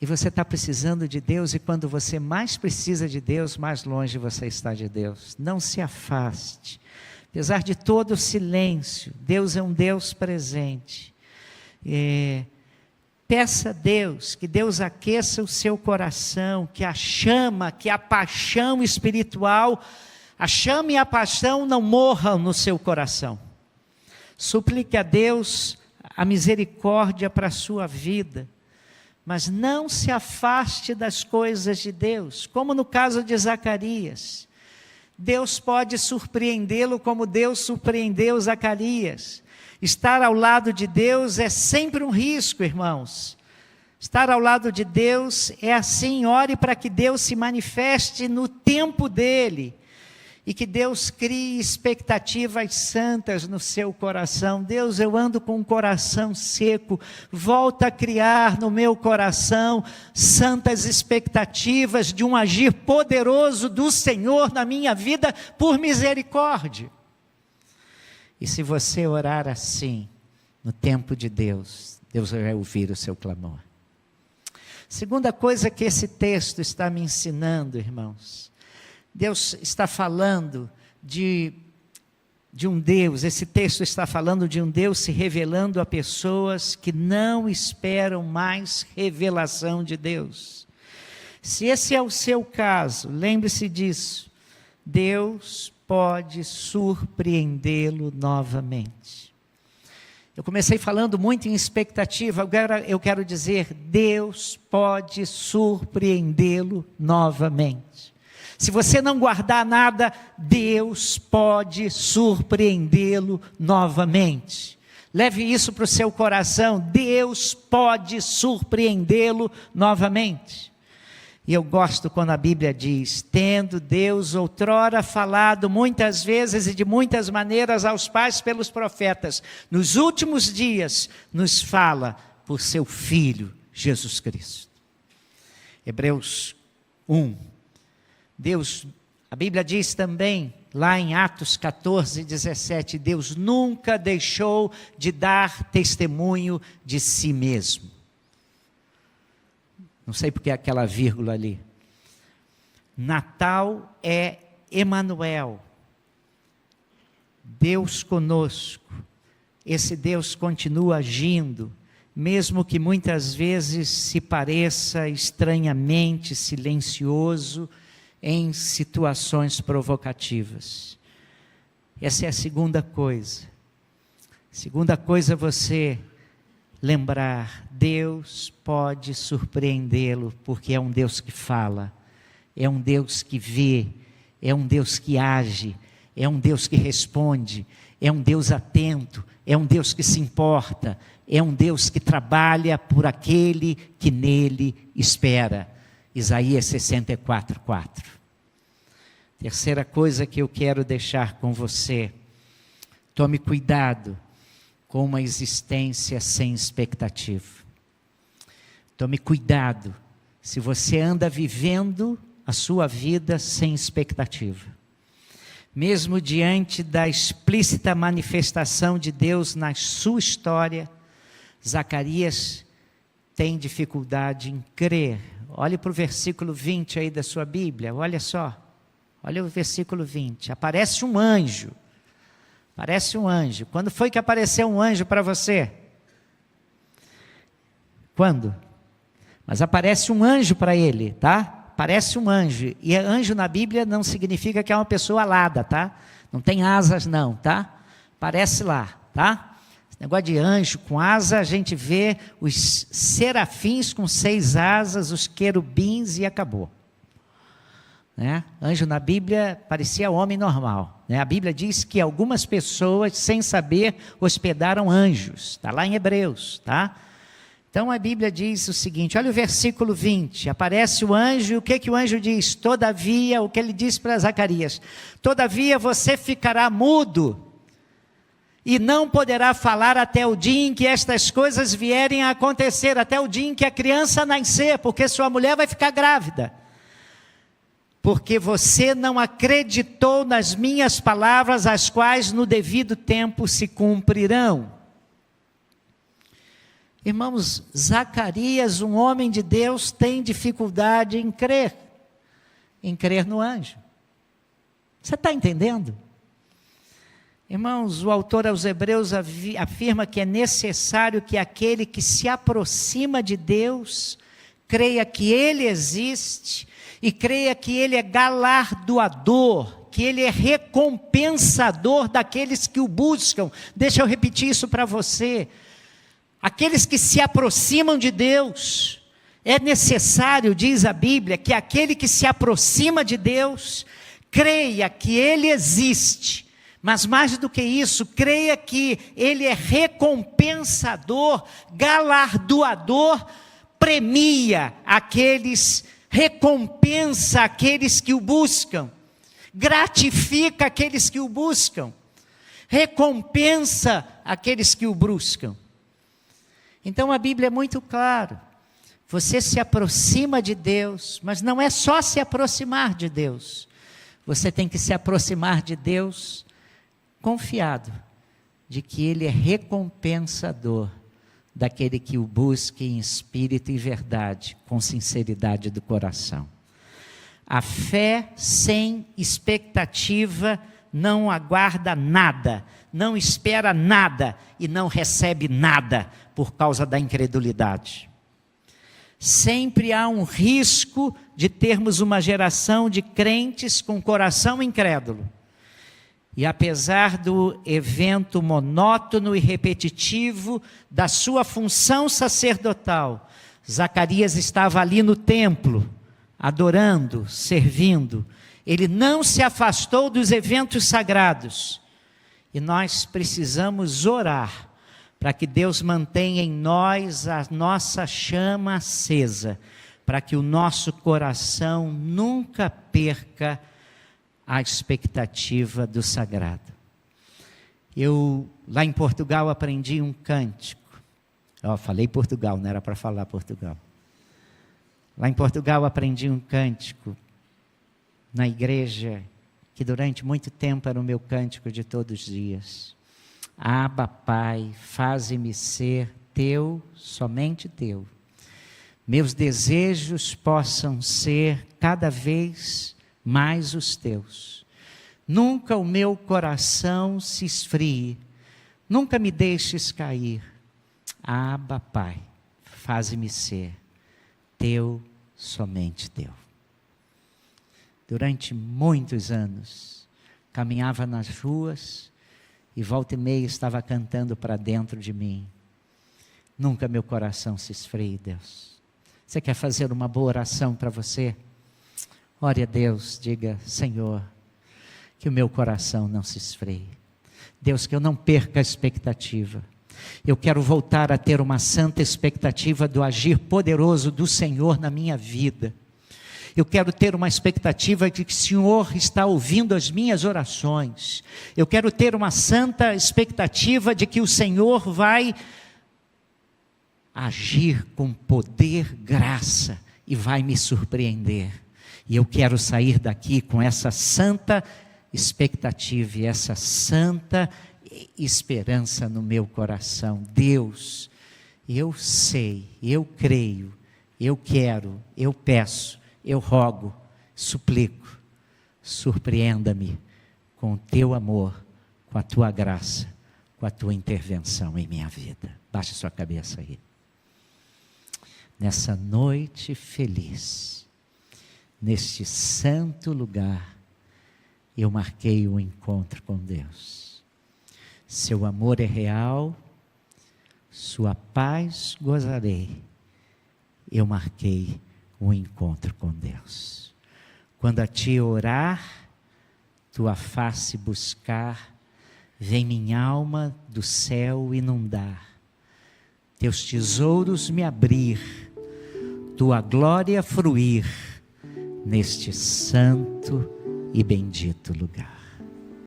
E você está precisando de Deus, e quando você mais precisa de Deus, mais longe você está de Deus. Não se afaste. Apesar de todo o silêncio, Deus é um Deus presente. Peça a Deus, que Deus aqueça o seu coração, que a chama, que a paixão espiritual, a chama e a paixão não morram no seu coração. Suplique a Deus a misericórdia para a sua vida. Mas não se afaste das coisas de Deus, como no caso de Zacarias. Deus pode surpreendê-lo como Deus surpreendeu Zacarias. Estar ao lado de Deus é sempre um risco, irmãos. Estar ao lado de Deus é assim: ore para que Deus se manifeste no tempo dele. E que Deus crie expectativas santas no seu coração. Deus, eu ando com um coração seco, volta a criar no meu coração santas expectativas de um agir poderoso do Senhor na minha vida, por misericórdia. E se você orar assim, no tempo de Deus, Deus vai ouvir o seu clamor. Segunda coisa que esse texto está me ensinando, irmãos, Deus está falando de um Deus, esse texto está falando de um Deus se revelando a pessoas que não esperam mais revelação de Deus. Se esse é o seu caso, lembre-se disso, Deus pode surpreendê-lo novamente. Eu comecei falando muito em expectativa, agora eu quero dizer, Deus pode surpreendê-lo novamente. Se você não guardar nada, Deus pode surpreendê-lo novamente. Leve isso para o seu coração, Deus pode surpreendê-lo novamente. E eu gosto quando a Bíblia diz, tendo Deus outrora falado muitas vezes e de muitas maneiras aos pais pelos profetas, nos últimos dias nos fala por seu Filho, Jesus Cristo. Hebreus 1, a Bíblia diz também, lá em Atos 14, 17, Deus nunca deixou de dar testemunho de si mesmo. Não sei porque é aquela vírgula ali. Natal é Emanuel, Deus conosco. Esse Deus continua agindo, mesmo que muitas vezes se pareça estranhamente silencioso em situações provocativas. Essa é a segunda coisa. Segunda coisa, você lembrar, Deus pode surpreendê-lo, porque é um Deus que fala, é um Deus que vê, é um Deus que age, é um Deus que responde, é um Deus atento, é um Deus que se importa, é um Deus que trabalha por aquele que nele espera. Isaías 64, 4. Terceira coisa que eu quero deixar com você, tome cuidado com uma existência sem expectativa. Tome cuidado se você anda vivendo a sua vida sem expectativa. Mesmo diante da explícita manifestação de Deus na sua história, Zacarias tem dificuldade em crer. Olhe para o versículo 20 aí da sua Bíblia, olha só. Olha o versículo 20, aparece um anjo. Parece um anjo. Quando foi que apareceu um anjo para você? Quando? Mas aparece um anjo para ele, tá? Aparece um anjo. E anjo na Bíblia não significa que é uma pessoa alada, tá? Não tem asas não, tá? Aparece lá, tá? Esse negócio de anjo com asa, a gente vê os serafins com 6 asas, os querubins e acabou. Né? Anjo na Bíblia parecia homem normal. Né? A Bíblia diz que algumas pessoas, sem saber, hospedaram anjos. Está lá em Hebreus. Tá? Então a Bíblia diz o seguinte, olha o versículo 20. Aparece o anjo, e o que o anjo diz? Todavia, o que ele diz para Zacarias? Todavia você ficará mudo e não poderá falar até o dia em que estas coisas vierem a acontecer, até o dia em que a criança nascer, porque sua mulher vai ficar grávida. Porque você não acreditou nas minhas palavras, as quais no devido tempo se cumprirão. Irmãos, Zacarias, um homem de Deus, tem dificuldade em crer no anjo. Você está entendendo? Irmãos, o autor aos Hebreus afirma que é necessário que aquele que se aproxima de Deus, creia que Ele existe, e creia que Ele é galardoador, que Ele é recompensador daqueles que o buscam. Deixa eu repetir isso para você. Aqueles que se aproximam de Deus, é necessário, diz a Bíblia, que aquele que se aproxima de Deus, creia que Ele existe, mas mais do que isso, creia que Ele é recompensador, galardoador, premia aqueles, recompensa aqueles que o buscam, gratifica aqueles que o buscam, recompensa aqueles que o buscam. Então a Bíblia é muito clara, você se aproxima de Deus, mas não é só se aproximar de Deus, você tem que se aproximar de Deus confiado de que Ele é recompensador daquele que o busque em espírito e verdade, com sinceridade do coração. A fé sem expectativa não aguarda nada, não espera nada e não recebe nada por causa da incredulidade. Sempre há um risco de termos uma geração de crentes com coração incrédulo. E apesar do evento monótono e repetitivo da sua função sacerdotal, Zacarias estava ali no templo, adorando, servindo. Ele não se afastou dos eventos sagrados. E nós precisamos orar para que Deus mantenha em nós a nossa chama acesa, para que o nosso coração nunca perca a expectativa do sagrado. Eu, lá em Portugal, aprendi um cântico. Falei Portugal, não era para falar Portugal. Lá em Portugal, aprendi um cântico na igreja, que durante muito tempo era o meu cântico de todos os dias. Abba, Pai, faze-me ser teu, somente teu. Meus desejos possam ser cada vez mais os teus. Nunca o meu coração se esfrie, nunca me deixes cair. Abba, Pai, faze-me ser teu, somente teu. Durante muitos anos, caminhava nas ruas e volta e meia estava cantando para dentro de mim. Nunca meu coração se esfrie, Deus. Você quer fazer uma boa oração para você? Ore a Deus, diga: Senhor, que o meu coração não se esfrie. Deus, que eu não perca a expectativa. Eu quero voltar a ter uma santa expectativa do agir poderoso do Senhor na minha vida. Eu quero ter uma expectativa de que o Senhor está ouvindo as minhas orações. Eu quero ter uma santa expectativa de que o Senhor vai agir com poder, graça e vai me surpreender. E eu quero sair daqui com essa santa expectativa e essa santa esperança no meu coração. Deus, eu sei, eu creio, eu quero, eu peço, eu rogo, suplico, surpreenda-me com o teu amor, com a tua graça, com a tua intervenção em minha vida. Baixe sua cabeça aí. Nessa noite feliz, neste santo lugar, eu marquei um encontro com Deus. Seu amor é real, sua paz gozarei. Eu marquei um encontro com Deus. Quando a ti orar, tua face buscar, vem minha alma do céu inundar. Teus tesouros me abrir, tua glória fruir neste santo e bendito lugar.